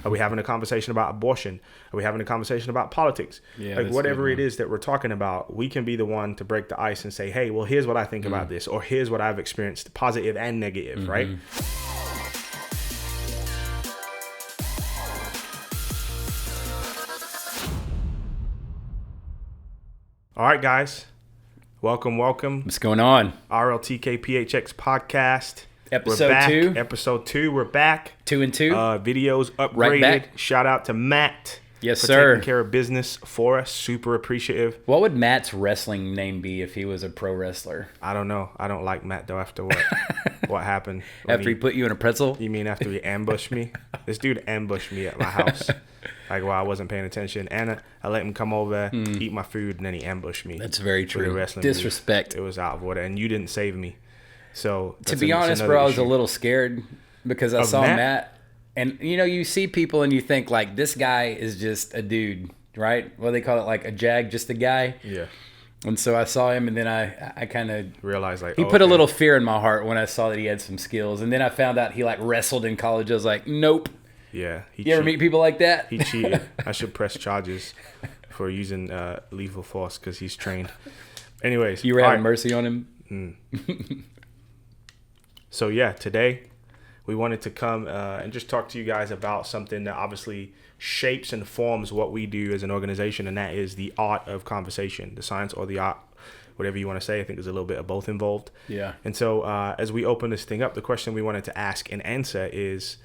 Are we having a conversation about abortion? Are we having a conversation about politics? Yeah, like that's whatever good, it is that we're talking about, we can be the one to break the ice and say, hey, well, here's what I think about this, or here's what I've experienced, positive and negative, right? All right, guys. Welcome. What's going on? RLTKPHX podcast. Episode we're back. 2. Episode 2. We're back. 2 and 2. Videos upgraded. Right back. Shout out to Matt. Yes, for sir. taking care of business for us. Super appreciative. What would Matt's wrestling name be if he was a pro wrestler? I don't know. I don't like Matt though. After what happened? After he put you in a pretzel? You mean after he ambushed me? This dude ambushed me at my house. Like while I wasn't paying attention, and I let him come over, eat my food, and then he ambushed me. That's very true. Wrestling Disrespect. It was out of order, and you didn't save me. So to be honest, bro, I was a little scared because I saw Matt, and you see people and you think like this guy is just a dude, right? Well, they call it like a jag, just a guy. Yeah. And so I saw him, and then I kind of realized like he put a little fear in my heart when I saw that he had some skills, and then I found out he like wrestled in college. I was like, nope. Yeah. You ever meet people like that? He cheated. I should press charges for using lethal force because he's trained. Anyways. You were having mercy on him? So, yeah, today we wanted to come and just talk to you guys about something that obviously shapes and forms what we do as an organization, and that is the art of conversation, the science or the art, whatever you want to say. I think there's a little bit of both involved. Yeah. And so as we open this thing up, the question we wanted to ask and answer is,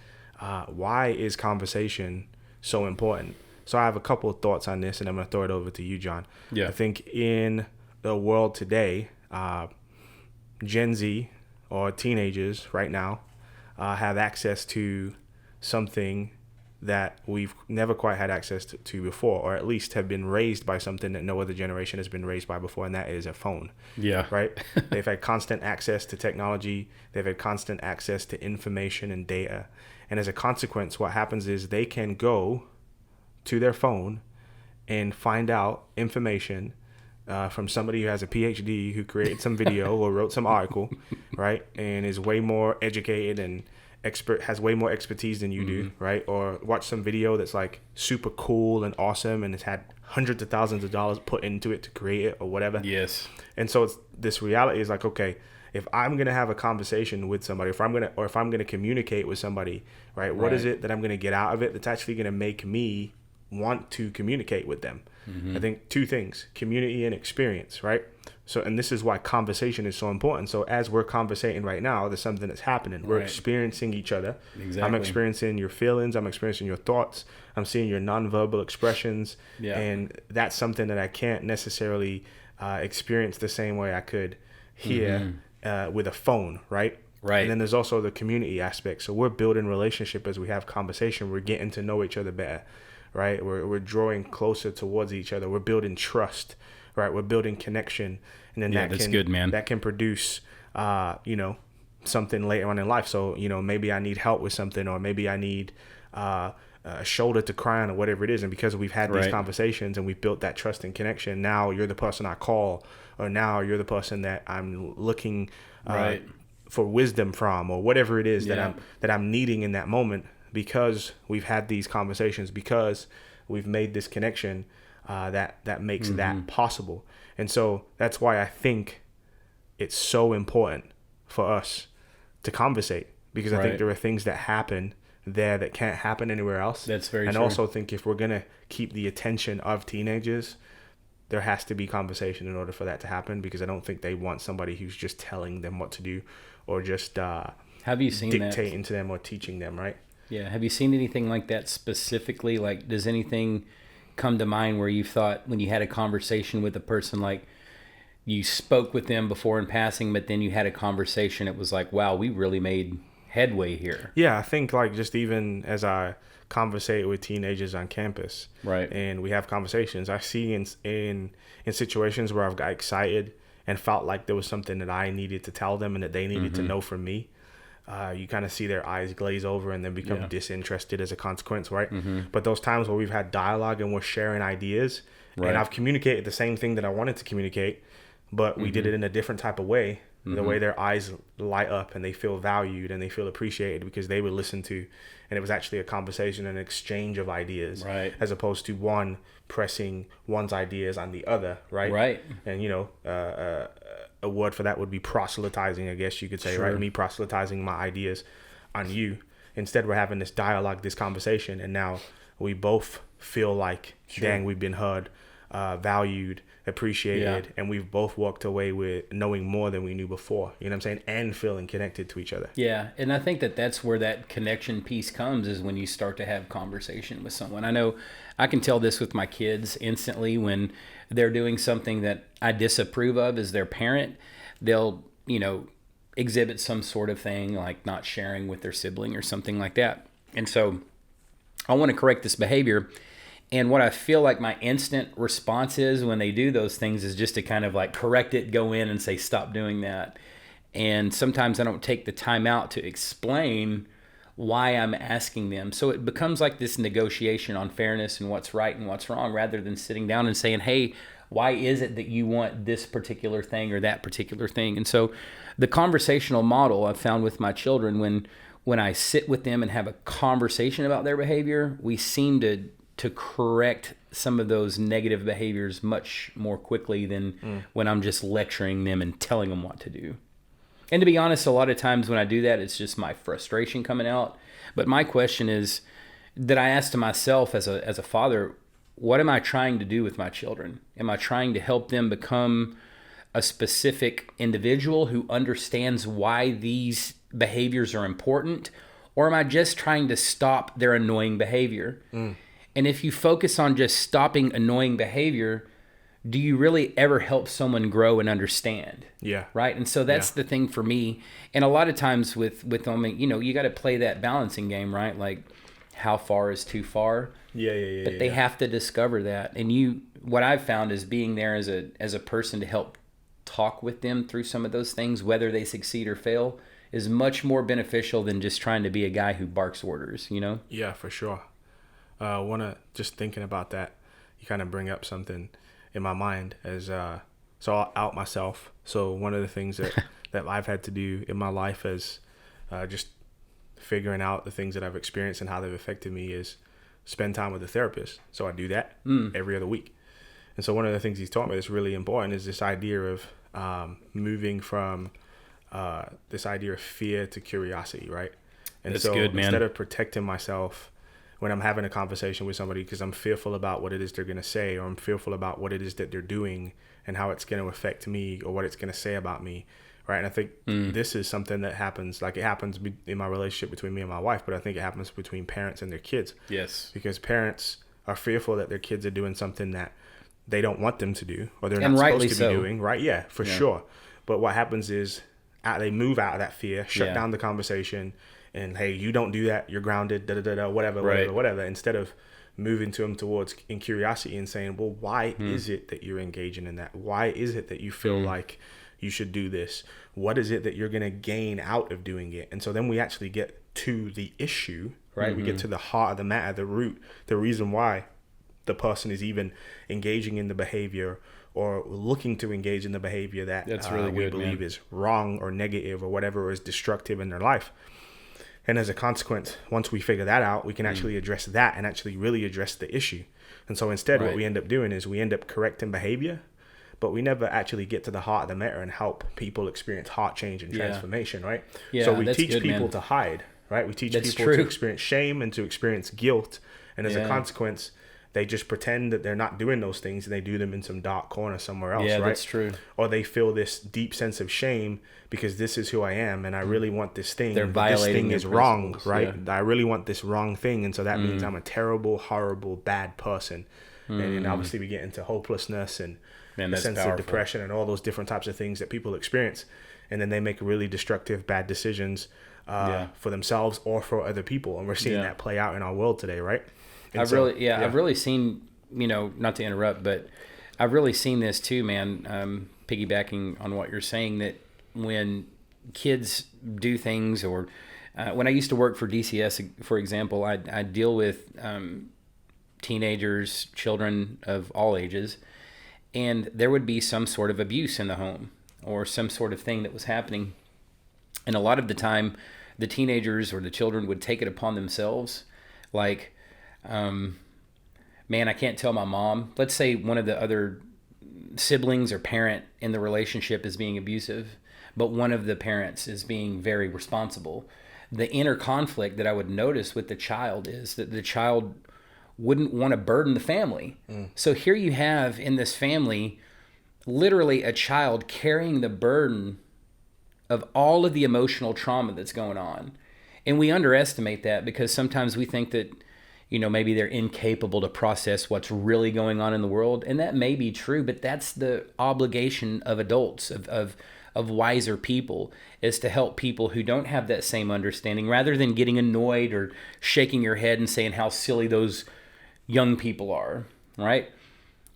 why is conversation so important? So I have a couple of thoughts on this, and I'm going to throw it over to you, John. Yeah. I think in the world today, Gen Z or teenagers right now have access to something that we've never quite had access to before, or at least have been raised by something that no other generation has been raised by before, and that is a phone. Yeah. Right? They've had constant access to technology. They've had constant access to information and data. And as a consequence, what happens is they can go to their phone and find out information from somebody who has a PhD, who created some video or wrote some article, right? And is way more educated and has way more expertise than you do, right? Or watch some video that's like super cool and awesome and has had hundreds of thousands of dollars put into it to create it or whatever. Yes. And so this reality is like, okay, if I'm going to have a conversation with somebody, if I'm going to communicate with somebody, right, what is it that I'm going to get out of it that's actually going to make me want to communicate with them? I think two things, community and experience, right? So, and this is why conversation is so important. So as we're conversating right now, there's something that's happening. We're experiencing each other. Exactly. I'm experiencing your feelings. I'm experiencing your thoughts. I'm seeing your nonverbal expressions. Yeah. And that's something that I can't necessarily experience the same way I could here with a phone, right? Right. And then there's also the community aspect. So we're building relationship as we have conversation. We're getting to know each other better, right? We're drawing closer towards each other. We're building trust, right? We're building connection. And then that can produce, something later on in life. So, maybe I need help with something, or maybe I need a shoulder to cry on, or whatever it is. And because we've had these conversations and we've built that trust and connection, now you're the person I call, or now you're the person that I'm looking for wisdom from, or whatever it is that I'm needing in that moment, because we've had these conversations, because we've made this connection that makes that possible. And so that's why I think it's so important for us to conversate, because I think there are things that happen there that can't happen anywhere else. That's very true. And true. also think if we're going to keep the attention of teenagers, there has to be conversation in order for that to happen, because I don't think they want somebody who's just telling them what to do, or just have you seen dictating to them or teaching them, right? Yeah. Have you seen anything like that specifically? Like, does anything come to mind where you thought when you had a conversation with a person, like you spoke with them before in passing, but then you had a conversation, it was like, wow, we really made headway here? Yeah, I think like just even as I conversate with teenagers on campus, right, and we have conversations, I see in situations where I've got excited and felt like there was something that I needed to tell them and that they needed to know from me. You kind of see their eyes glaze over and then become disinterested as a consequence, right? But those times where we've had dialogue and we're sharing ideas, and I've communicated the same thing that I wanted to communicate, but we did it in a different type of way, the way their eyes light up and they feel valued and they feel appreciated because they were listened to, and it was actually a conversation, an exchange of ideas, Right. as opposed to one pressing one's ideas on the other, right? Right. And a word for that would be proselytizing, I guess you could say, right? Me proselytizing my ideas on you. Instead, we're having this dialogue, this conversation, and now we both feel like, dang, we've been heard, valued, appreciated, and we've both walked away with knowing more than we knew before, you know what I'm saying, and feeling connected to each other. Yeah, and I think that that's where that connection piece comes, is when you start to have conversation with someone. I know I can tell this with my kids instantly when they're doing something that I disapprove of as their parent. They'll, exhibit some sort of thing like not sharing with their sibling or something like that. And so I want to correct this behavior. And what I feel like my instant response is when they do those things is just to kind of like correct it, go in and say, stop doing that. And sometimes I don't take the time out to explain why I'm asking them. So it becomes like this negotiation on fairness and what's right and what's wrong, rather than sitting down and saying, hey, why is it that you want this particular thing or that particular thing? And so the conversational model I've found with my children, when I sit with them and have a conversation about their behavior, we seem to correct some of those negative behaviors much more quickly than when I'm just lecturing them and telling them what to do. And to be honest, a lot of times when I do that, it's just my frustration coming out. But my question is, that I ask to myself as a father, what am I trying to do with my children? Am I trying to help them become a specific individual who understands why these behaviors are important? Or am I just trying to stop their annoying behavior? And if you focus on just stopping annoying behavior, do you really ever help someone grow and understand? Yeah. Right. And so that's the thing for me. And a lot of times with them, you got to play that balancing game, right? Like, how far is too far? Yeah. But they have to discover that. And what I've found is being there as a person to help talk with them through some of those things, whether they succeed or fail, is much more beneficial than just trying to be a guy who barks orders, Yeah, for sure. Just thinking about that, you kind of bring up something in my mind as, so I'll out myself. So one of the things that I've had to do in my life as just figuring out the things that I've experienced and how they've affected me is spend time with a therapist. So I do that every other week. And so one of the things he's taught me that's really important is this idea of moving from this idea of fear to curiosity, right? And that's so good, man. Instead of protecting myself when I'm having a conversation with somebody because I'm fearful about what it is they're going to say, or I'm fearful about what it is that they're doing and how it's going to affect me or what it's going to say about me, right? And I think this is something that happens, like it happens in my relationship between me and my wife, but I think it happens between parents and their kids. Yes. Because parents are fearful that their kids are doing something that they don't want them to do, or they're And not rightly supposed to be so. doing, right? Yeah, for sure. But what happens is they move out of that fear, shut Yeah. down the conversation, and hey, you don't do that, you're grounded, whatever, Right. whatever. Instead of moving to them towards in curiosity and saying, well, why is it that you're engaging in that? Why is it that you feel like you should do this? What is it that you're going to gain out of doing it? And so then we actually get to the issue, right? We get to the heart of the matter, the root, the reason why the person is even engaging in the behavior or looking to engage in the behavior that That's really we good, believe man. is wrong or negative or whatever is destructive in their life. And as a consequence, once we figure that out, we can actually address that and actually really address the issue. And so instead, what we end up doing is we end up correcting behavior, but we never actually get to the heart of the matter and help people experience heart change and transformation, right? Yeah, so we that's teach good, people man. to hide, right? We teach That's people to true. experience shame and to experience guilt. And as a consequence, they just pretend that they're not doing those things and they do them in some dark corner somewhere else, Yeah, right? that's true. Or they feel this deep sense of shame because this is who I am and I really want this thing. They're but this violating thing their is wrong, principles, right? yeah. I really want this wrong thing. And so that means I'm a terrible, horrible, bad person. And then obviously we get into hopelessness and Man, a that's sense powerful. of depression and all those different types of things that people experience. And then they make really destructive, bad decisions for themselves or for other people. And we're seeing that play out in our world today, right? And I've really seen, not to interrupt, but I've really seen this too, man, piggybacking on what you're saying, that when kids do things or when I used to work for DCS, for example, I deal with teenagers, children of all ages, and there would be some sort of abuse in the home. or some sort of thing that was happening. And a lot of the time, the teenagers or the children would take it upon themselves. Like, man, I can't tell my mom. Let's say one of the other siblings or parent in the relationship is being abusive, but one of the parents is being very responsible. The inner conflict that I would notice with the child is that the child wouldn't want to burden the family. So here you have in this family, literally a child carrying the burden of all of the emotional trauma that's going on. And we underestimate that because sometimes we think that, maybe they're incapable to process what's really going on in the world. And that may be true, but that's the obligation of adults, of wiser people, is to help people who don't have that same understanding, rather than getting annoyed or shaking your head and saying how silly those young people are, right?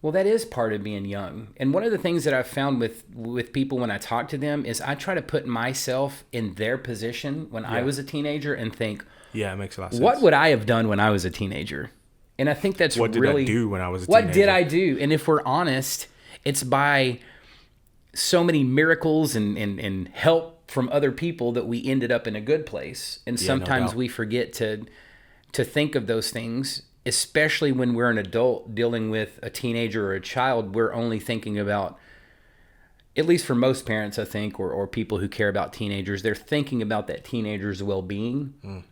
Well, that is part of being young. And one of the things that I've found with people when I talk to them is I try to put myself in their position when I was a teenager and think, yeah, it makes a lot of sense. What would I have done when I was a teenager? And I think that's what really... What did I do when I was a teenager? What did I do? And if we're honest, it's by so many miracles and help from other people that we ended up in a good place. And sometimes we forget to think of those things, especially when we're an adult dealing with a teenager or a child. We're only thinking about, at least for most parents, I think, or people who care about teenagers, they're thinking about that teenager's well-being.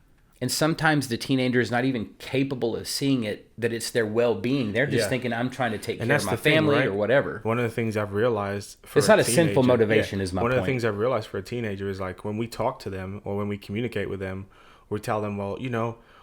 And sometimes the teenager is not even capable of seeing it, that it's their well-being. They're just thinking, I'm trying to take care of my family, right? Or whatever. One of the things I've realized for it's not a sinful motivation, is my point. One of the things I've realized for a teenager is, like, when we talk to them or when we communicate with them, we tell them, well,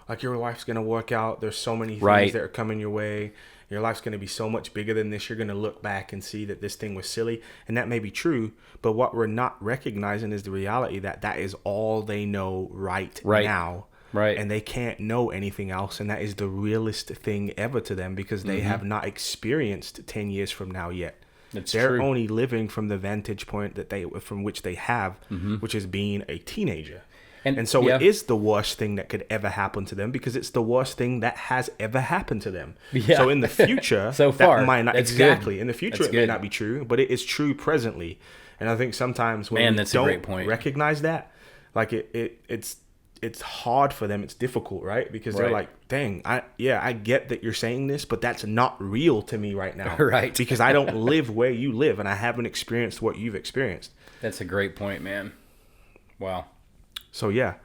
like, your life's going to work out. There's so many things that are coming your way. Your life's going to be so much bigger than this. You're going to look back and see that this thing was silly. And that may be true. But what we're not recognizing is the reality that is all they know right now. Right. And they can't know anything else. And that is the realest thing ever to them, because they have not experienced 10 years from now yet. They're only living from the vantage point from which they have, which is being a teenager. And so it is the worst thing that could ever happen to them, because it's the worst thing that has ever happened to them. Yeah. So in the future, so far, that might not, exactly. Good. In the future, it may not be true, but it is true presently. And I think sometimes when we don't recognize that, like it's hard for them. It's difficult, right? Because they're like, dang, I get that you're saying this, but that's not real to me right now. Right. Because I don't live where you live and I haven't experienced what you've experienced. That's a great point, man. Wow. So yeah.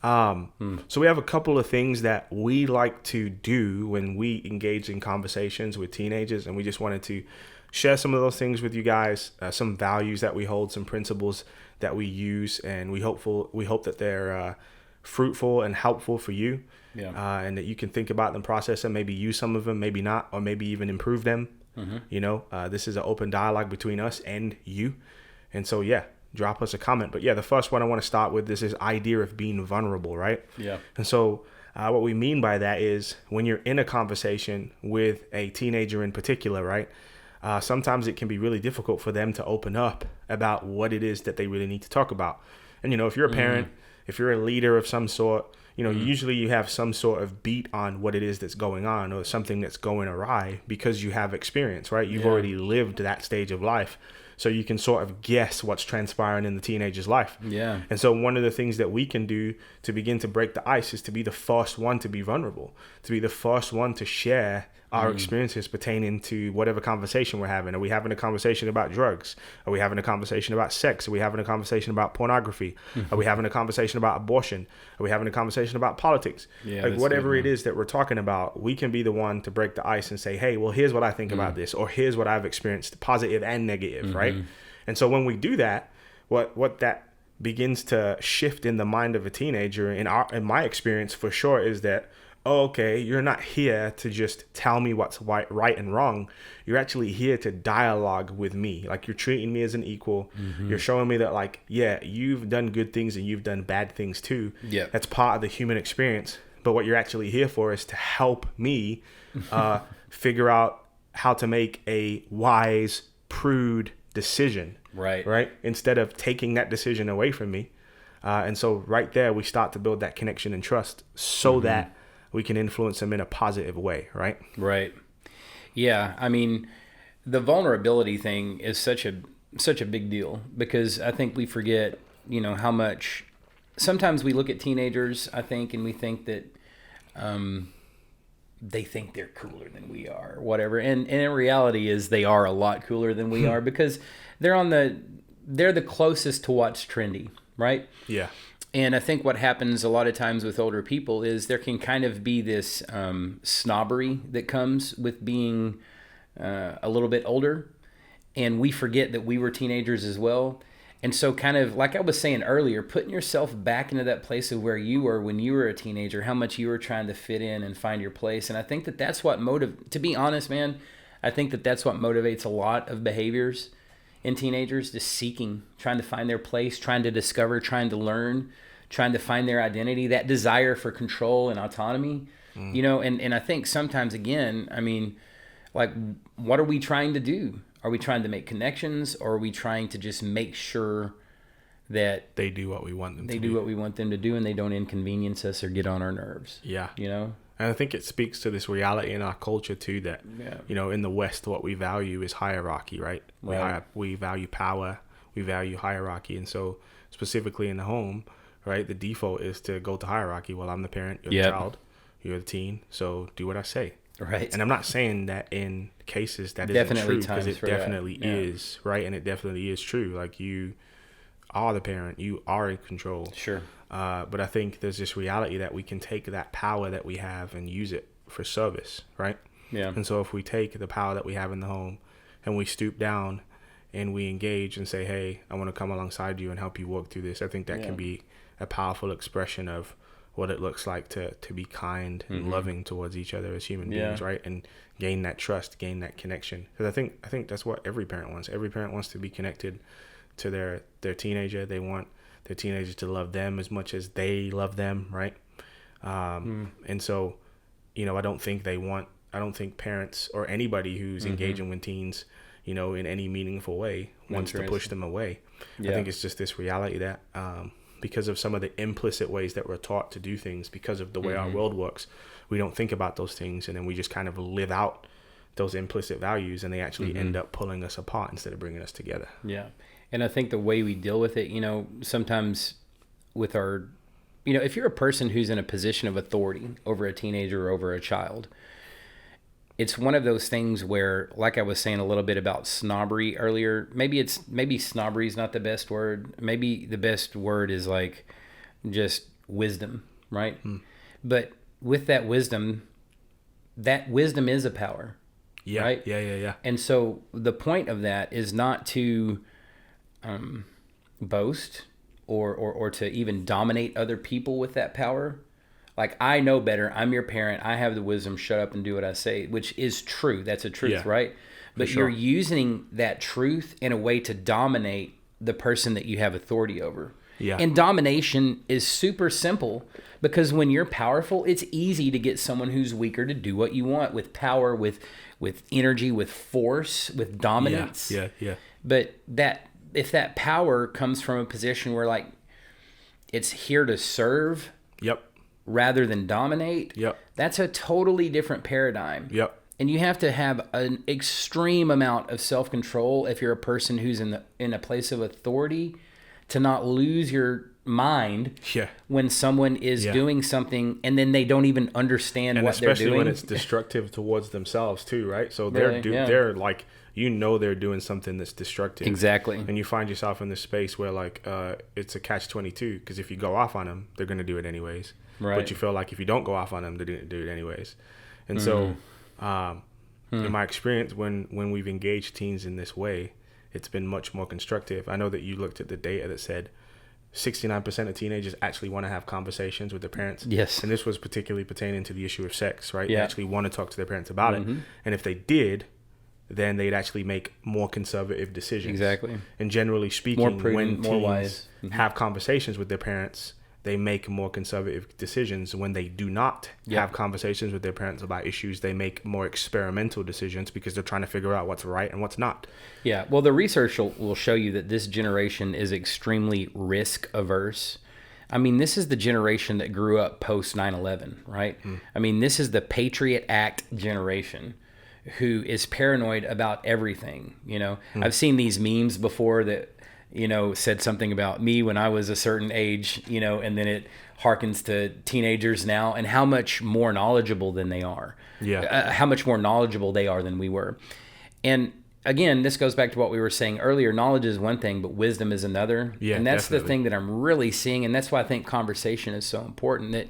So we have a couple of things that we like to do when we engage in conversations with teenagers, and we just wanted to share some of those things with you guys, some values that we hold, some principles that we use, and we hope that they're fruitful and helpful for you, and that you can think about them, process them, maybe use some of them, maybe not, or maybe even improve them. This is an open dialogue between us and you, and so drop us a comment. But the first one I want to start with, this is idea of being vulnerable, right? And so what we mean by that is when you're in a conversation with a teenager in particular, right? Sometimes it can be really difficult for them to open up about what it is that they really need to talk about. And if you're a parent, if you're a leader of some sort, usually you have some sort of beat on what it is that's going on, or something that's going awry, because you have experience, right? You've already lived that stage of life. So you can sort of guess what's transpiring in the teenager's life. Yeah. And so one of the things that we can do to begin to break the ice is to be the first one to be vulnerable, to be the first one to share our experiences pertaining to whatever conversation we're having. Are we having a conversation about drugs? Are we having a conversation about sex? Are we having a conversation about pornography? Are we having a conversation about abortion? Are we having a conversation about politics? Like whatever it is that we're talking about, we can be the one to break the ice and say, hey, well, here's what I think about this, or here's what I've experienced, positive and negative, right? And so when we do that, what that begins to shift in the mind of a teenager, in my experience for sure, is that, oh, okay, you're not here to just tell me what's right and wrong. You're actually here to dialogue with me. Like, you're treating me as an equal. You're showing me that, like, you've done good things and you've done bad things too. Yeah, that's part of the human experience. But what you're actually here for is to help me figure out how to make a wise, prude decision. Right. Instead of taking that decision away from me. And so right there, we start to build that connection and trust, so that we can influence them in a positive way, right? Right. Yeah. I mean, the vulnerability thing is such such a big deal, because I think we forget, how much sometimes we look at teenagers, I think, and we think that they think they're cooler than we are, or whatever. And in reality is they are a lot cooler than we are, because they're the closest to what's trendy, right? Yeah. And I think what happens a lot of times with older people is there can kind of be this snobbery that comes with being a little bit older. And we forget that we were teenagers as well. And so kind of like I was saying earlier, putting yourself back into that place of where you were when you were a teenager, how much you were trying to fit in and find your place. And I think that that's what to be honest, man, I think that that's what motivates a lot of behaviors in teenagers, just seeking, trying to find their place, trying to discover, trying to learn, trying to find their identity, that desire for control and autonomy, and I think sometimes, again, I mean, like, what are we trying to do? Are we trying to make connections, or are we trying to just make sure that they do what we want them to do? They do what we want them to do, and they don't inconvenience us or get on our nerves. Yeah. And I think it speaks to this reality in our culture too, that, in the West, what we value is hierarchy, right? We value power, we value hierarchy. And so specifically in the home, right, the default is to go to hierarchy. Well, I'm the parent, you're the child, you're the teen, so do what I say. Right. And I'm not saying that in cases that definitely isn't true, because it definitely that. is, right? And it definitely is true. Like, you are the parent, you are in control. Sure. But I think there's this reality that we can take that power that we have and use it for service, right? Yeah. And so if we take the power that we have in the home and we stoop down and we engage and say, hey, I want to come alongside you and help you work through this, I think that can be a powerful expression of what it looks like to be kind and loving towards each other as human beings, right? And gain that trust, gain that connection. Because I think that's what every parent wants. Every parent wants to be connected to their teenager. They want their teenagers to love them as much as they love them, right? And so, I don't think parents or anybody who's engaging with teens, in any meaningful way wants to push them away. I think it's just this reality that because of some of the implicit ways that we're taught to do things, because of the way our world works, we don't think about those things, and then we just kind of live out those implicit values, and they actually end up pulling us apart instead of bringing us together. Yeah. And I think the way we deal with it, sometimes with our, if you're a person who's in a position of authority over a teenager or over a child, it's one of those things where, like I was saying a little bit about snobbery earlier, maybe snobbery is not the best word. Maybe the best word is like just wisdom, right? But with that wisdom is a power. Yeah. Right? Yeah. And so the point of that is not to boast or to even dominate other people with that power. Like, I know better. I'm your parent. I have the wisdom. Shut up and do what I say, which is true. That's a truth, right? But you're using that truth in a way to dominate the person that you have authority over. Yeah. And domination is super simple, because when you're powerful, it's easy to get someone who's weaker to do what you want with power, with energy, with force, with dominance. Yeah. But if that power comes from a position where, like, it's here to serve. Yep. Rather than dominate, that's a totally different paradigm. Yep. And you have to have an extreme amount of self-control if you're a person who's in a place of authority, to not lose your mind when someone is doing something and then they don't even understand what they're doing. Especially when it's destructive towards themselves too, right? So they're like, they're doing something that's destructive. Exactly. And you find yourself in this space where, like, it's a catch-22, because if you go off on them, they're going to do it anyways. Right. But you feel like if you don't go off on them, they're going to do it anyways. And so in my experience, when we've engaged teens in this way, it's been much more constructive. I know that you looked at the data that said 69% of teenagers actually want to have conversations with their parents. Yes. And this was particularly pertaining to the issue of sex, right? Yeah. They actually want to talk to their parents about it. And if they did, then they'd actually make more conservative decisions. Exactly. And generally speaking, more prudent, when more teens wise. have conversations with their parents, they make more conservative decisions. When they do not have conversations with their parents about issues, they make more experimental decisions, because they're trying to figure out what's right and what's not. Yeah. Well, the research will show you that this generation is extremely risk averse. I mean, this is the generation that grew up post 9/11, right? I mean, this is the Patriot Act generation. who is paranoid about everything. I've seen these memes before that, said something about me when I was a certain age, and then it harkens to teenagers now and how much more knowledgeable than they are. Yeah. How much more knowledgeable they are than we were. And again, this goes back to what we were saying earlier. Knowledge is one thing, but wisdom is another. Yeah, and that's definitely. the thing that I'm really seeing. And that's why I think conversation is so important, that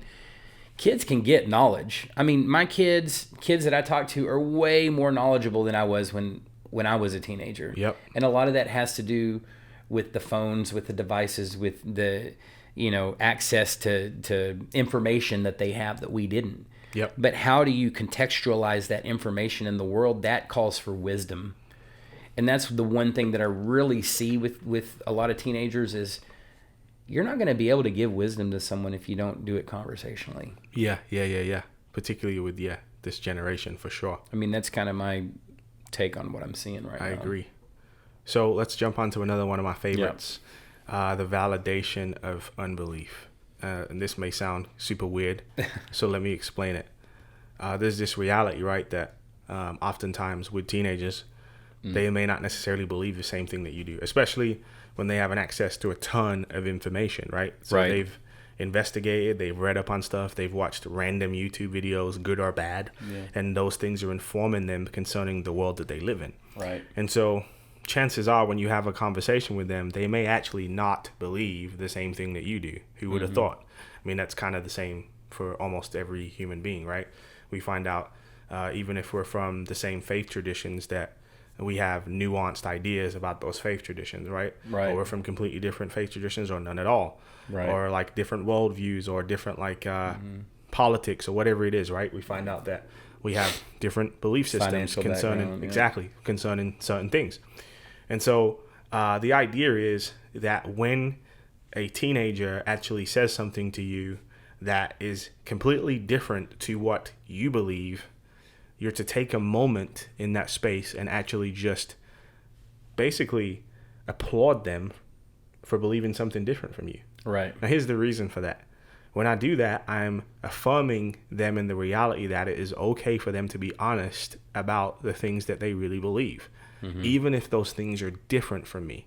kids can get knowledge. I mean, my kids that I talk to are way more knowledgeable than I was when I was a teenager. Yep. And a lot of that has to do with the phones, with the devices, with the, access to information that they have that we didn't. Yep. But how do you contextualize that information in the world? That calls for wisdom. And that's the one thing that I really see with a lot of teenagers is you're not going to be able to give wisdom to someone if you don't do it conversationally. Yeah. Particularly with, this generation, for sure. I mean, that's kind of my take on what I'm seeing right now. I agree. So let's jump on to another one of my favorites, the validation of unbelief. And this may sound super weird, so let me explain it. There's this reality, right, that oftentimes with teenagers, they may not necessarily believe the same thing that you do, especially when they have an access to a ton of information, right? So they've investigated, they've read up on stuff, they've watched random YouTube videos, good or bad, and those things are informing them concerning the world that they live in. Right. And so chances are when you have a conversation with them, they may actually not believe the same thing that you do. Who would have thought? I mean, that's kind of the same for almost every human being, right? We find out, even if we're from the same faith traditions, that we have nuanced ideas about those faith traditions, right? Right. Or we're from completely different faith traditions or none at all. Right. Or like different worldviews or different politics or whatever it is, right? We find out that we have different belief systems concerning certain things. And so the idea is that when a teenager actually says something to you that is completely different to what you believe, you're to take a moment in that space and actually just basically applaud them for believing something different from you. Right. Now, here's the reason for that. When I do that, I'm affirming them in the reality that it is okay for them to be honest about the things that they really believe, even if those things are different from me.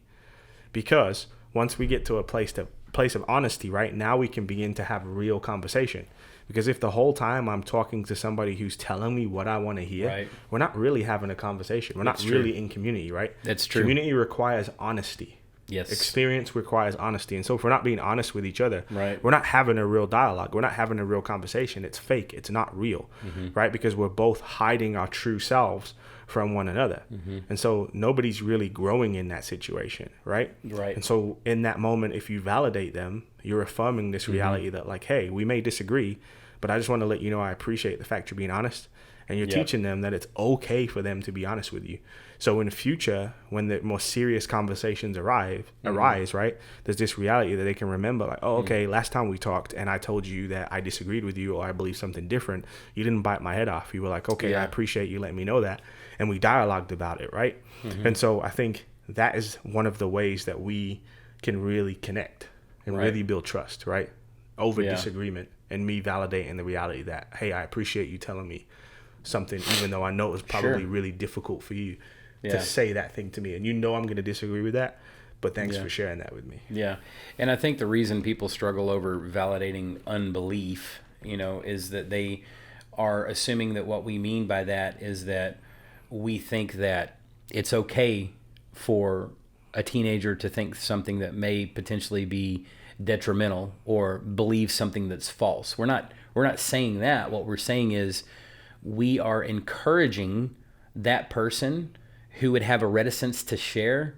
Because once we get to a place of honesty, right, now we can begin to have real conversation. Because if the whole time I'm talking to somebody who's telling me what I want to hear, we're not really having a conversation. We're not really in community, right? That's true. Community requires honesty. Yes. Experience requires honesty. And so if we're not being honest with each other, right, we're not having a real dialogue. We're not having a real conversation. It's fake. It's not real, right? Because we're both hiding our true selves from one another. And so nobody's really growing in that situation, right? Right. And so in that moment, if you validate them, you're affirming this reality that like, hey, we may disagree, but I just want to let you know I appreciate the fact you're being honest. And you're teaching them that it's okay for them to be honest with you. So in the future, when the more serious conversations arise, right, there's this reality that they can remember, like, oh, okay, last time we talked and I told you that I disagreed with you or I believe something different. You didn't bite my head off. You were like, okay, I appreciate you letting me know that. And we dialogued about it, right? And so I think that is one of the ways that we can really connect and really build trust, right? Over disagreement and me validating the reality that, hey, I appreciate you telling me something, even though I know it was probably really difficult for you to say that thing to me. And you know I'm going to disagree with that, but thanks for sharing that with me. Yeah. And I think the reason people struggle over validating unbelief, is that they are assuming that what we mean by that is that we think that it's okay for a teenager to think something that may potentially be detrimental or believe something that's false. We're not saying that. What we're saying is we are encouraging that person who would have a reticence to share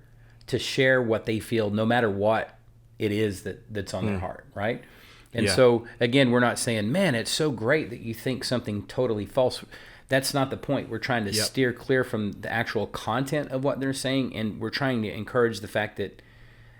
what they feel, no matter what it is that's on their heart, right? And so, again, we're not saying, man, it's so great that you think something totally false. That's not the point. We're trying to steer clear from the actual content of what they're saying, and we're trying to encourage the fact that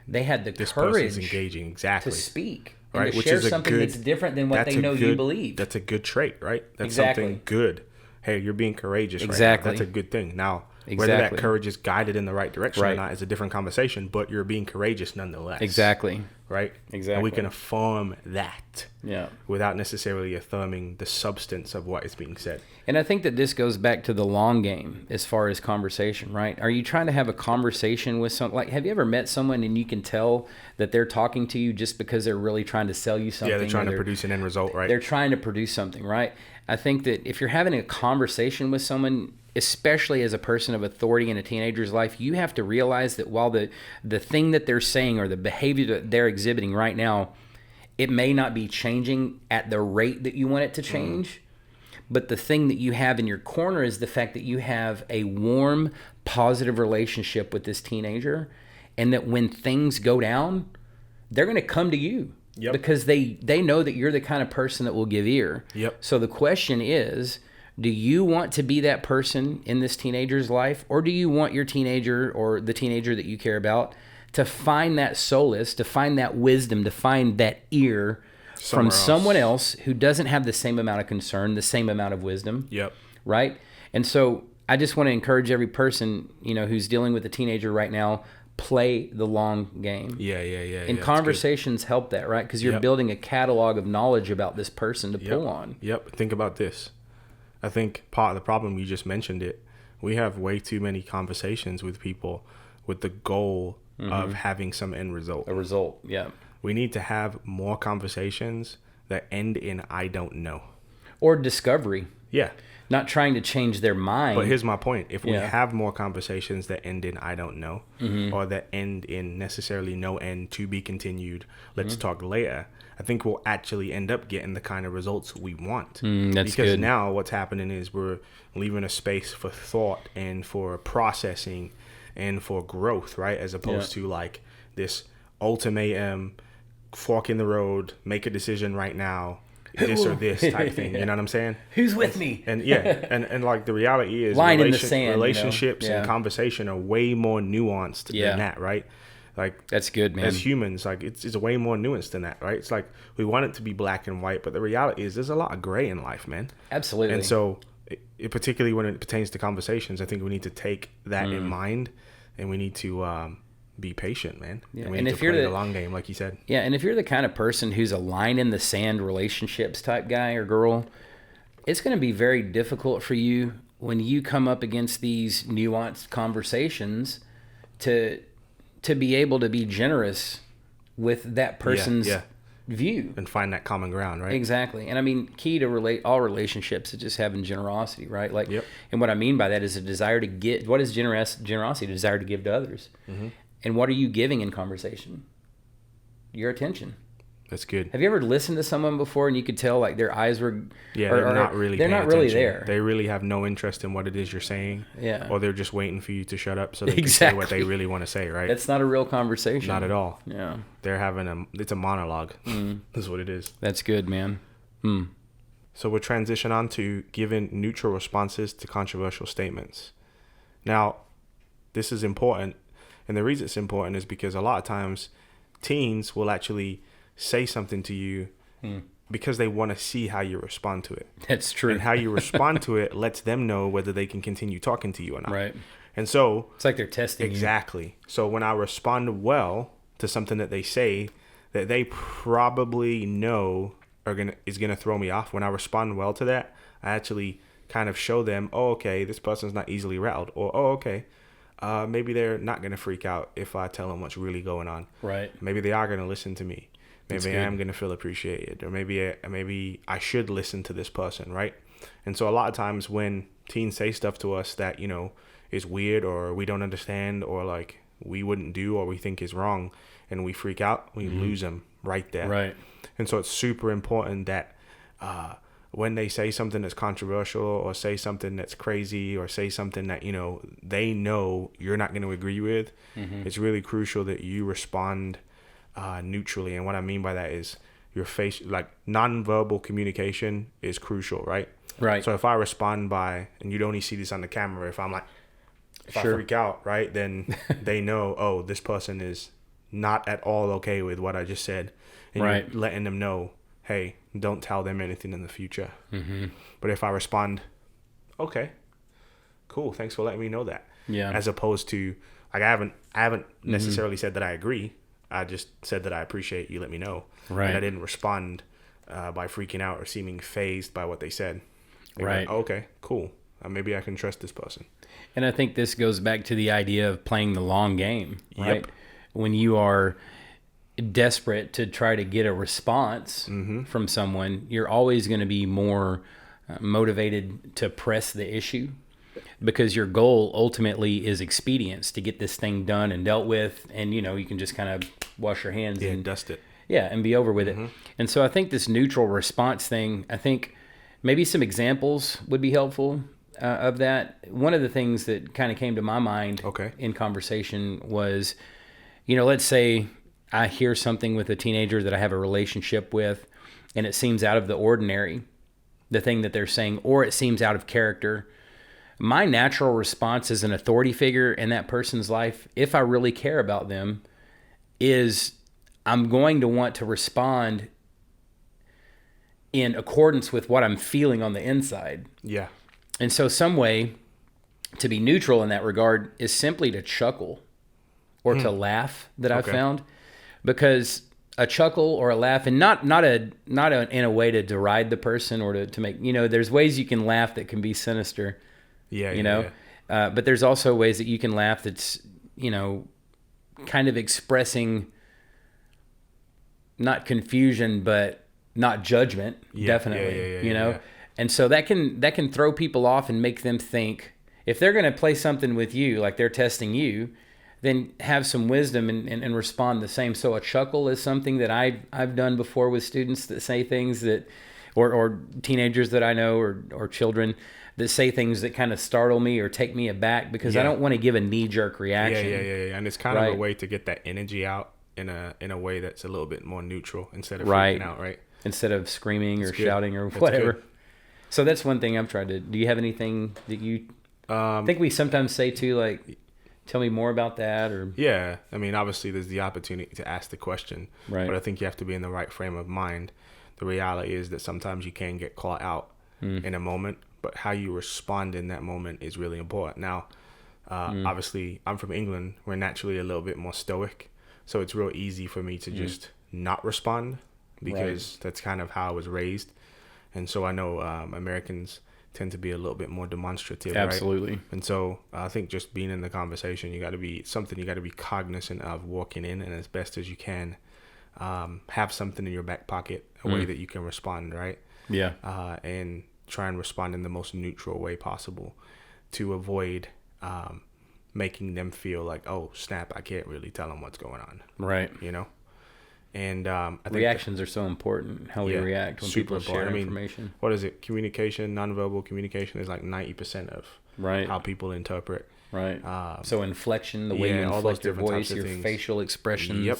they had the courage engaging to speak. And right, to which share is a something good, that's different than what they know you believe. That's a good trait, right? That's something good. Hey, you're being courageous right now. That's a good thing. Now, Whether that Exactly. courage is guided in the right direction or Right. not is a different conversation, but you're being courageous nonetheless. Exactly. Right? Exactly. And we can affirm that Yeah. without necessarily affirming the substance of what is being said. And I think that this goes back to the long game as far as conversation, right? Are you trying to have a conversation with someone? Like, have you ever met someone and you can tell that they're talking to you just because they're really trying to sell you something? Yeah, they're trying to produce an end result, right? They're trying to produce something, right? I think that if you're having a conversation with someone, especially as a person of authority in a teenager's life, you have to realize that while the thing that they're saying or the behavior that they're exhibiting right now, it may not be changing at the rate that you want it to change. But the thing that you have in your corner is the fact that you have a warm, positive relationship with this teenager, and that when things go down, they're going to come to you. Yep. Because they know that you're the kind of person that will give ear. Yep. So the question is, do you want to be that person in this teenager's life, or do you want your teenager or the teenager that you care about to find that solace, to find that wisdom, to find that ear from someone else who doesn't have the same amount of concern, the same amount of wisdom? Yep. Right? And so I just want to encourage every person, who's dealing with a teenager right now, play the long game. Yeah. And conversations help that, right? Because you're building a catalog of knowledge about this person to pull on. Yep. Think about this. I think part of the problem, you just mentioned it, we have way too many conversations with people with the goal of having some end result. A result, yeah. We need to have more conversations that end in I don't know. Or discovery. Yeah. Not trying to change their mind. But here's my point. If we have more conversations that end in I don't know, or that end in necessarily no end, to be continued, let's talk later, I think we'll actually end up getting the kind of results we want. That's because good. now what's happening is we're leaving a space for thought and for processing and for growth, right? As opposed to like this ultimatum, fork in the road, make a decision right now, this or this type thing. You know what I'm saying? Who's with me? And and like the reality is Line in the sand, relationships Yeah. and conversation are way more nuanced than that, right? Like, that's good, man. as humans, like it's way more nuanced than that, right? It's like we want it to be black and white, but the reality is there's a lot of gray in life, man. Absolutely. And so particularly when it pertains to conversations, I think we need to take that in mind, and we need to be patient, man. Yeah. And we And need if to you're play the- the long game, like you said. Yeah, and if you're the kind of person who's a line in the sand relationships type guy or girl, it's going to be very difficult for you when you come up against these nuanced conversations to be able to be generous with that person's view. And find that common ground, right? Exactly. And I mean, key to all relationships is just having generosity, right? Like, and what I mean by that is a desire to give. What is generosity? A desire to give to others. And what are you giving in conversation? Your attention. That's good. Have you ever listened to someone before and you could tell like their eyes were they're not really they're paying not really attention. there. They really have no interest in what it is you're saying. Yeah. Or they're just waiting for you to shut up so they can say what they really want to say, right? That's not a real conversation. Not at all. Yeah. They're having it's a monologue. That's what it is. That's good, man. So we'll transition on to giving neutral responses to controversial statements. Now, this is important, and the reason it's important is because a lot of times teens will actually say something to you because they want to see how you respond to it. That's true. And how you respond to it lets them know whether they can continue talking to you or not. Right. And so It's like they're testing exactly. So when I respond well to something that they say that they probably know is gonna throw me off, when I respond well to that, I actually kind of show them, oh, okay, this person's not easily rattled, or oh, okay, maybe they're not gonna freak out if I tell them what's really going on. Right. Maybe they are gonna listen to me. Maybe I am gonna feel appreciated, or maybe I should listen to this person, right? And so a lot of times when teens say stuff to us that is weird, or we don't understand, or like we wouldn't do, or we think is wrong, and we freak out, we lose them right there. Right. And so it's super important that when they say something that's controversial, or say something that's crazy, or say something that they know you're not going to agree with, it's really crucial that you respond neutrally. And what I mean by that is your face, like nonverbal communication is crucial, right? Right. So if I respond by, and you'd only see this on the camera, if I'm like, if I freak out, right, then they know, oh, this person is not at all okay with what I just said. And you're letting them know, hey, don't tell them anything in the future. But if I respond, okay, cool, thanks for letting me know that. Yeah. As opposed to, like, I haven't necessarily said that I agree. I just said that I appreciate you let me know. Right. And I didn't respond by freaking out or seeming fazed by what they said. Right. Like, oh, okay, cool. Maybe I can trust this person. And I think this goes back to the idea of playing the long game, right? Yep. When you are desperate to try to get a response from someone, you're always going to be more motivated to press the issue, because your goal ultimately is expedience, to get this thing done and dealt with, and you can just kind of wash your hands and dust it. Yeah, and be over with it. And so I think this neutral response thing, I think maybe some examples would be helpful of that. One of the things that kind of came to my mind in conversation was, let's say I hear something with a teenager that I have a relationship with, and it seems out of the ordinary, the thing that they're saying, or it seems out of character. My natural response as an authority figure in that person's life, if I really care about them, is I'm going to want to respond in accordance with what I'm feeling on the inside. Yeah. And so some way to be neutral in that regard is simply to chuckle or to laugh, that I've found. Because a chuckle or a laugh, and not in a way to deride the person or to make, there's ways you can laugh that can be sinister. Yeah. But there's also ways that you can laugh that's, kind of expressing not confusion, but not judgment, definitely, Yeah. And so that can throw people off and make them think, if they're going to play something with you, like they're testing you, then have some wisdom and respond the same. So a chuckle is something that I've done before with students that say things that, or teenagers that I know, or children that say things that kind of startle me or take me aback, because I don't want to give a knee-jerk reaction. Yeah. And it's kind of a way to get that energy out in a way that's a little bit more neutral instead of freaking out, right? Instead of screaming or shouting or whatever. So that's one thing I've tried to. Do you have anything that you think we sometimes say too, like, tell me more about that? Or yeah, I mean, obviously there's the opportunity to ask the question, right? But I think you have to be in the right frame of mind. The reality is that sometimes you can get caught out in a moment, but how you respond in that moment is really important. Now, obviously, I'm from England. We're naturally a little bit more stoic, so it's real easy for me to just not respond, because that's kind of how I was raised. And so I know Americans tend to be a little bit more demonstrative, absolutely. Right? And so I think just being in the conversation, you got to be cognizant of walking in, and as best as you can, have something in your back pocket, a way that you can respond, right? Yeah. And try and respond in the most neutral way possible to avoid making them feel like, oh snap, I can't really tell them what's going on, right? And I think reactions are so important. How we react when people share information. What is it? Communication, nonverbal communication is like 90% of how people interpret. Right. So inflection, the way you inflect your voice, your facial expressions. Yep.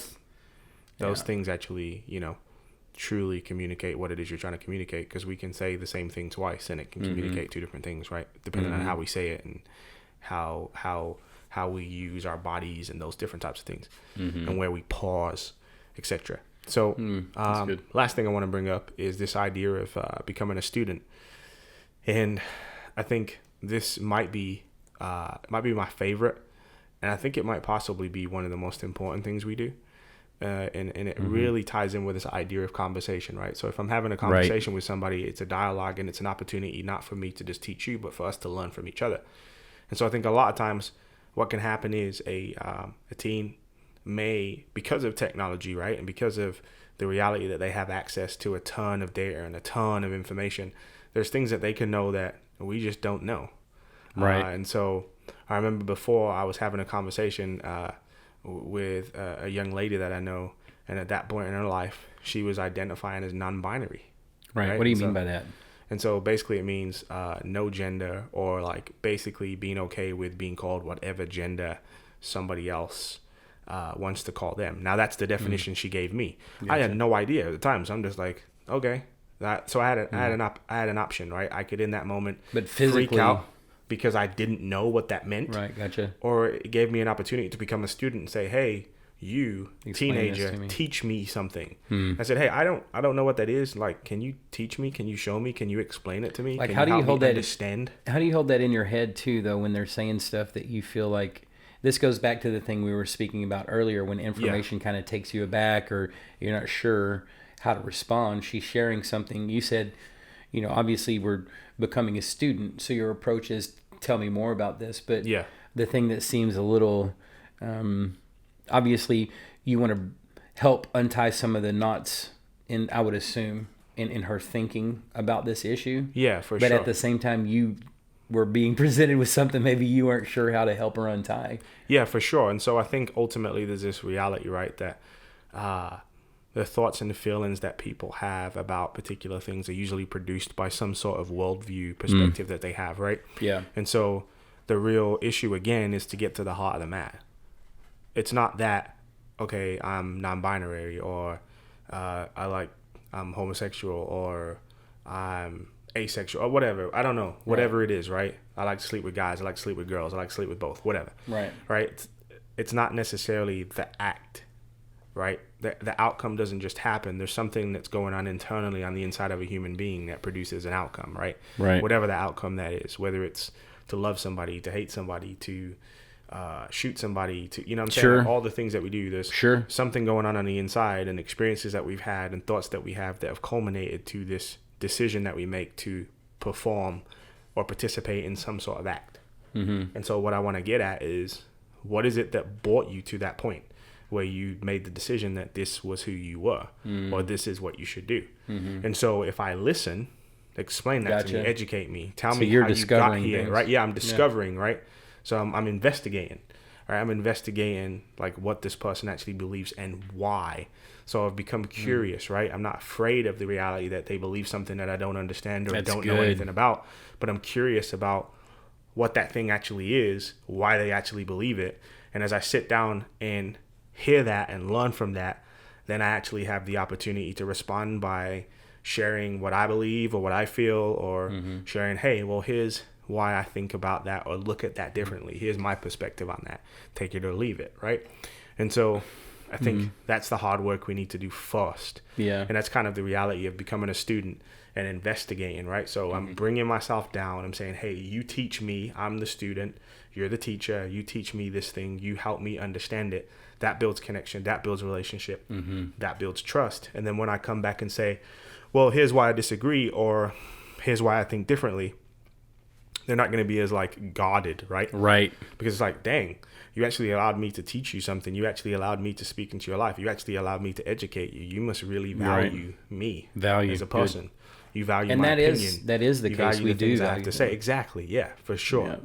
Those things actually, truly communicate what it is you're trying to communicate, because we can say the same thing twice and it can communicate two different things, right? Depending on how we say it and how we use our bodies and those different types of things, and where we pause, etc. So last thing I want to bring up is this idea of becoming a student. And I think this might be my favorite, and I think it might possibly be one of the most important things we do. And it really ties in with this idea of conversation, right? So if I'm having a conversation with somebody, it's a dialogue, and it's an opportunity not for me to just teach you, but for us to learn from each other. And so I think a lot of times what can happen is a teen may, because of technology, right, and because of the reality that they have access to a ton of data and a ton of information, there's things that they can know that we just don't know. Right. And so I remember before I was having a conversation with a young lady that I know, and at that point in her life, she was identifying as non-binary. Right. What do you mean by that? And so basically it means no gender, or like basically being okay with being called whatever gender somebody else wants to call them. Now that's the definition she gave me. Gotcha. I had no idea at the time, so I'm just like, okay. So I had an option, right? I could in that moment freak out because I didn't know what that meant. Right, gotcha. Or it gave me an opportunity to become a student and say, hey, you, Explain this teenager, to me. teach me something. I said, hey, I don't know what that is. Like, can you teach me? Can you show me? Can you explain it to me? Like, can how do you help hold me that? understand? How do you hold that in your head too, though, when they're saying stuff that you feel like? This goes back to the thing we were speaking about earlier, when information kind of takes you aback, or you're not sure how to respond. She's sharing something. You said, obviously we're becoming a student, so your approach is tell me more about this. But Yeah. the thing that seems a little, obviously you want to help untie some of the knots I would assume, in her thinking about this issue. Yeah, for But sure. at the same time, you were being presented with something maybe you weren't sure how to help her untie. Yeah, for sure. And so I think ultimately there's this reality, right, that the thoughts and the feelings that people have about particular things are usually produced by some sort of worldview perspective that they have, right? Yeah. And so the real issue, again, is to get to the heart of the matter. It's not that, okay, I'm non-binary, or I'm homosexual, or I'm asexual, or whatever. I don't know. Whatever it is, right? I like to sleep with guys. I like to sleep with girls. I like to sleep with both. Whatever. Right. Right? It's not necessarily the act, right? The outcome doesn't just happen. There's something that's going on internally on the inside of a human being that produces an outcome, right? Right. Whatever the outcome that is, whether it's to love somebody, to hate somebody, to shoot somebody, to, you know what I'm saying? Sure. Like all the things that we do, there's something going on the inside, and experiences that we've had and thoughts that we have that have culminated to this decision that we make to perform or participate in some sort of act. And so what I want to get at is, what is it that brought you to that point where you made the decision that this was who you were, or this is what you should do? And so if I listen, explain that to me, educate me, tell me how you got here, things. right? Yeah, I'm discovering, right? So I'm investigating, right? I'm investigating like what this person actually believes and why. So I've become curious, right? I'm not afraid of the reality that they believe something that I don't understand or don't know anything about, but I'm curious about what that thing actually is, why they actually believe it. And as I sit down and hear that and learn from that, then I actually have the opportunity to respond by sharing what I believe or what I feel, or sharing, hey, well, here's why I think about that, or look at that differently. Here's my perspective on that. Take it or leave it, right? And so I think that's the hard work we need to do first. Yeah. And that's kind of the reality of becoming a student and investigating, right? So I'm bringing myself down. I'm saying, hey, you teach me. I'm the student. You're the teacher. You teach me this thing. You help me understand it. That builds connection. That builds relationship. That builds trust. And then when I come back and say, well, here's why I disagree, or here's why I think differently, they're not going to be as like guarded, right? Right. Because it's like, dang, you actually allowed me to teach you something. You actually allowed me to speak into your life. You actually allowed me to educate you. You must really value me as a person. Good. You value my opinion. That is the case. We do I have to say. Exactly. Yeah, for sure. Yeah.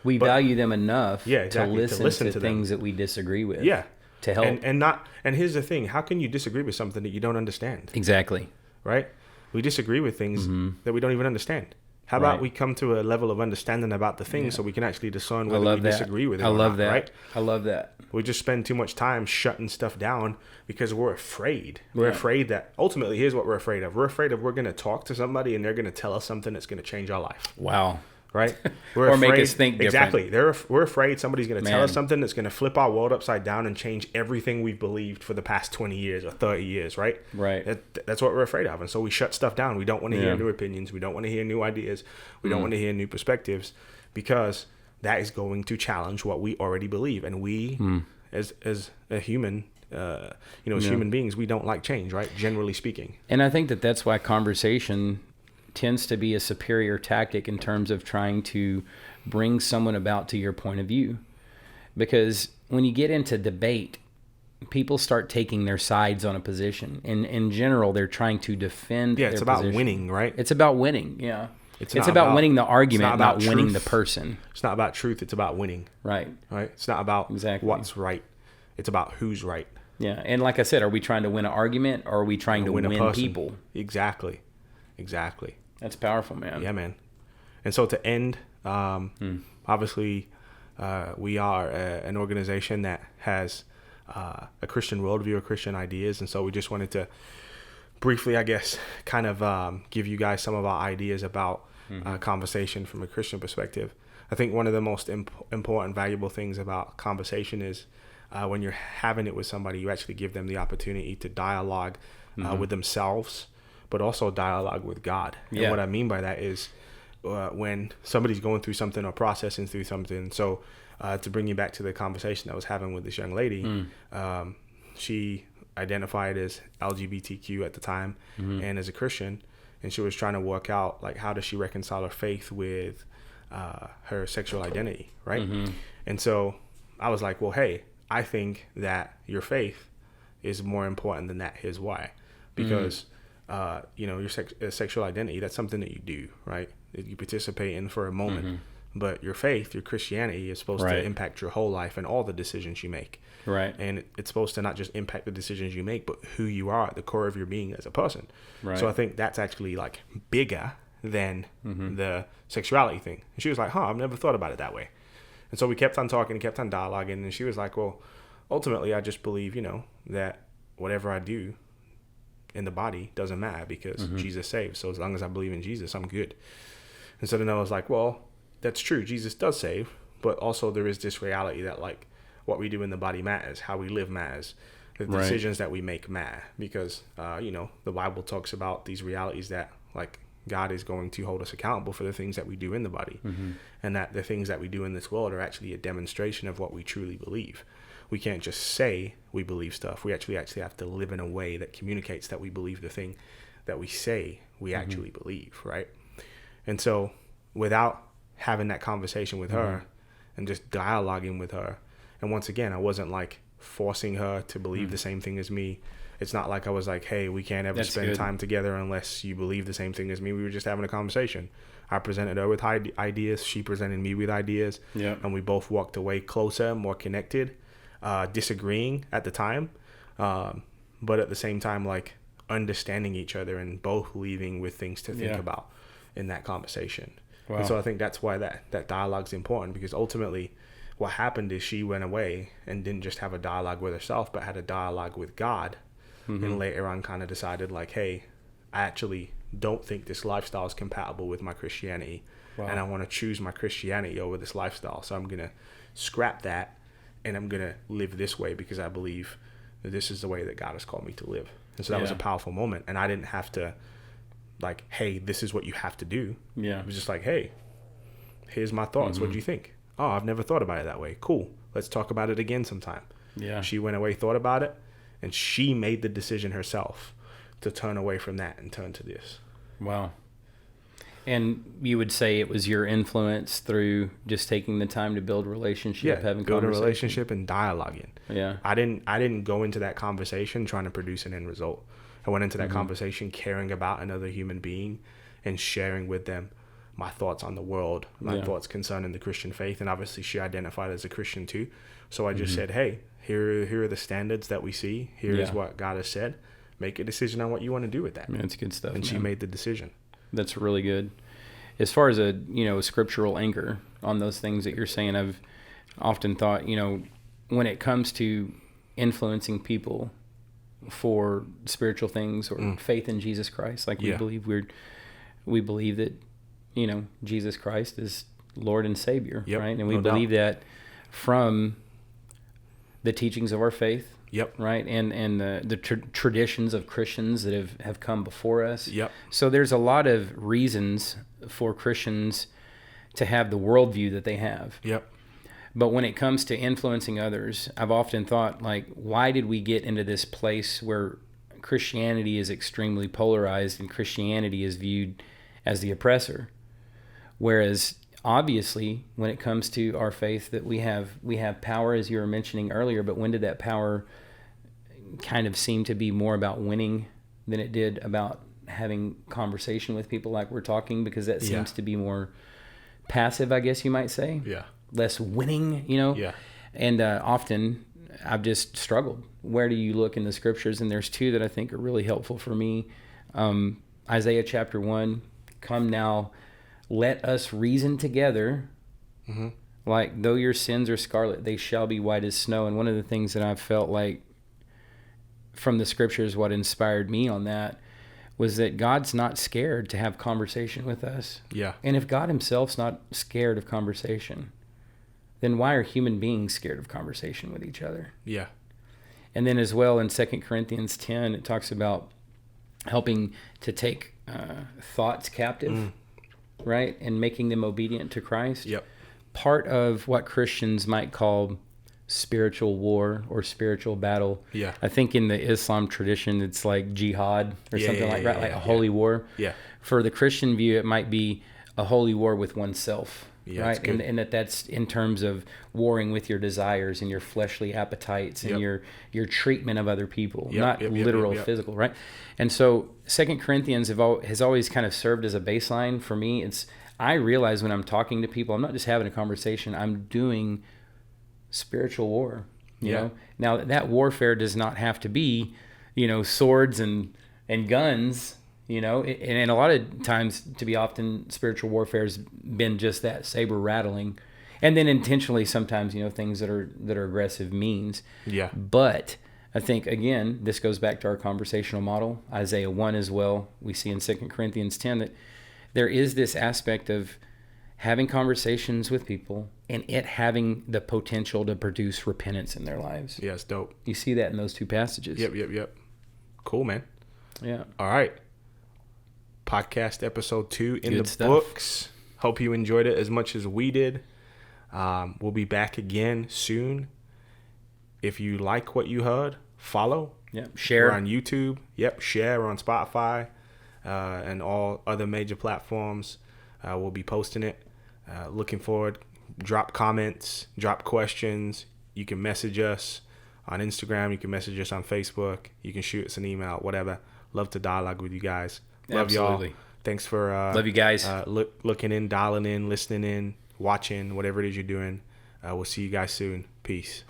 We value them enough to listen to things that we disagree with. Yeah. To help. And here's the thing. How can you disagree with something that you don't understand? Exactly. Right? We disagree with things that we don't even understand. How about we come to a level of understanding about the thing so we can actually discern whether we disagree with it or not, right? I love that. We just spend too much time shutting stuff down because we're afraid. We're afraid that ultimately, here's what we're afraid of. We're afraid of we're going to talk to somebody and they're going to tell us something that's going to change our life. Wow. Right? Or afraid, make us think different. Exactly. We're afraid somebody's going to tell us something that's going to flip our world upside down and change everything we've believed for the past 20 years or 30 years, right? Right. That's what we're afraid of. And so we shut stuff down. We don't want to hear new opinions. We don't want to hear new ideas. We don't want to hear new perspectives, because that is going to challenge what we already believe. And we, as a human, as human beings, we don't like change, right? Generally speaking. And I think that's why conversation tends to be a superior tactic in terms of trying to bring someone about to your point of view. Because when you get into debate, people start taking their sides on a position. And in general, they're trying to defend their it's about position. Winning, right? It's about winning, yeah. It's about winning the argument, not winning the person. It's not about truth, it's about winning. Right. Right? It's not about what's right. It's about who's right. Yeah, and like I said, are we trying to win an argument, or are we trying to win people? Exactly. That's powerful, man. Yeah, man. And so to end, obviously, we are an organization that has a Christian worldview, or Christian ideas. And so we just wanted to briefly, I guess, kind of give you guys some of our ideas about conversation from a Christian perspective. I think one of the most important, valuable things about conversation is when you're having it with somebody, you actually give them the opportunity to dialogue with themselves, but also dialogue with God. And Yeah. what I mean by that is when somebody's going through something or processing through something. So to bring you back to the conversation I was having with this young lady, she identified as LGBTQ at the time and as a Christian, and she was trying to work out like how does she reconcile her faith with her sexual identity, right? And so I was like, well, hey, I think that your faith is more important than that. Here's why. Because your sexual identity, that's something that you do, right? That you participate in for a moment. But your faith, your Christianity is supposed to impact your whole life and all the decisions you make. Right. And it's supposed to not just impact the decisions you make, but who you are at the core of your being as a person. Right. So I think that's actually like bigger than the sexuality thing. And she was like, I've never thought about it that way. And so we kept on talking and kept on dialoguing. And she was like, well, ultimately, I just believe, that whatever I do in the body doesn't matter because Jesus saves. So as long as I believe in Jesus, I'm good. And so then I was like, well, that's true. Jesus does save. But also there is this reality that like what we do in the body matters. How we live matters. The decisions that we make matter. Because, the Bible talks about these realities that like God is going to hold us accountable for the things that we do in the body. And that the things that we do in this world are actually a demonstration of what we truly believe. We can't just say we believe stuff. We actually have to live in a way that communicates that we believe the thing that we say we actually believe, right? And so without having that conversation with her and just dialoguing with her, and once again, I wasn't like forcing her to believe the same thing as me. It's not like I was like, hey, we can't ever spend time together unless you believe the same thing as me. We were just having a conversation. I presented her with ideas. She presented me with ideas. Yeah. And we both walked away closer, more connected, disagreeing at the time. But at the same time, like understanding each other and both leaving with things to think about in that conversation. Wow. And so I think that's why that dialogue is important, because ultimately what happened is she went away and didn't just have a dialogue with herself, but had a dialogue with God. And later on kind of decided like, hey, I actually don't think this lifestyle is compatible with my Christianity. Wow. And I want to choose my Christianity over this lifestyle. So I'm going to scrap that and I'm going to live this way because I believe that this is the way that God has called me to live. And so that was a powerful moment. And I didn't have to like, hey, this is what you have to do. Yeah. It was just like, hey, here's my thoughts. What do you think? Oh, I've never thought about it that way. Cool. Let's talk about it again sometime. Yeah. She went away, thought about it. And she made the decision herself to turn away from that and turn to this. Wow. And you would say it was your influence through just taking the time to build relationship, having build a relationship and dialoguing. Yeah. I didn't go into that conversation trying to produce an end result. I went into that conversation caring about another human being and sharing with them my thoughts on the world, my thoughts concerning the Christian faith. And obviously she identified as a Christian too. So I just said, hey, here are the standards that we see. Here is what God has said. Make a decision on what you want to do with that. That's good stuff. And she made the decision. That's really good. As far as a scriptural anchor on those things that you're saying, I've often thought, when it comes to influencing people for spiritual things or faith in Jesus Christ, like we believe that, Jesus Christ is Lord and Savior, right? And we believe that from the teachings of our faith, right? And the traditions of Christians that have come before us. So there's a lot of reasons for Christians to have the worldview that they have. But when it comes to influencing others, I've often thought, like, why did we get into this place where Christianity is extremely polarized and Christianity is viewed as the oppressor? Whereas obviously, when it comes to our faith, that we have power, as you were mentioning earlier, but when did that power kind of seem to be more about winning than it did about having conversation with people like we're talking? Because that seems to be more passive, I guess you might say. Less winning, And often I've just struggled. Where do you look in the scriptures? And there's two that I think are really helpful for me. Isaiah chapter 1, come now, let us reason together, like though your sins are scarlet, they shall be white as snow. And one of the things that I've felt like from the scriptures, what inspired me on that was that God's not scared to have conversation with us. And if God himself's not scared of conversation, then why are human beings scared of conversation with each other? Yeah. And then as well in 2 Corinthians 10, it talks about helping to take thoughts captive, right? And making them obedient to Christ. Yep. Part of what Christians might call spiritual war or spiritual battle. Yeah. I think in the Islam tradition, it's like jihad or something like that, like a holy war. Yeah. For the Christian view, it might be a holy war with oneself. Yeah, right, and that's in terms of warring with your desires and your fleshly appetites and your treatment of other people, not literal physical, right? And so 2 Corinthians has always kind of served as a baseline for me. I realize when I'm talking to people, I'm not just having a conversation, I'm doing spiritual war. You know, now that warfare does not have to be, swords and guns. And a lot of times, spiritual warfare has been just that saber rattling, and then intentionally sometimes, things that are aggressive means. Yeah. But I think again, this goes back to our conversational model, Isaiah 1 as well. We see in 2 Corinthians 10 that there is this aspect of having conversations with people and it having the potential to produce repentance in their lives. Yeah, it's dope. You see that in those two passages. Yep. Cool, man. Yeah. All right. Podcast episode 2 in Good the stuff. books. Hope you enjoyed it as much as we did. We'll be back again soon. If you like what you heard, follow. Yep. Share. We're on YouTube. Yep. Share. We're on Spotify and all other major platforms. We'll be posting it. Looking forward. Drop comments. Drop questions. You can message us on Instagram. You can message us on Facebook. You can shoot us an email. Whatever. Love to dialogue with you guys. Love Absolutely. y'all. Thanks for love you guys. Looking in, dialing in, listening in, watching, whatever it is you're doing. We'll see you guys soon. Peace.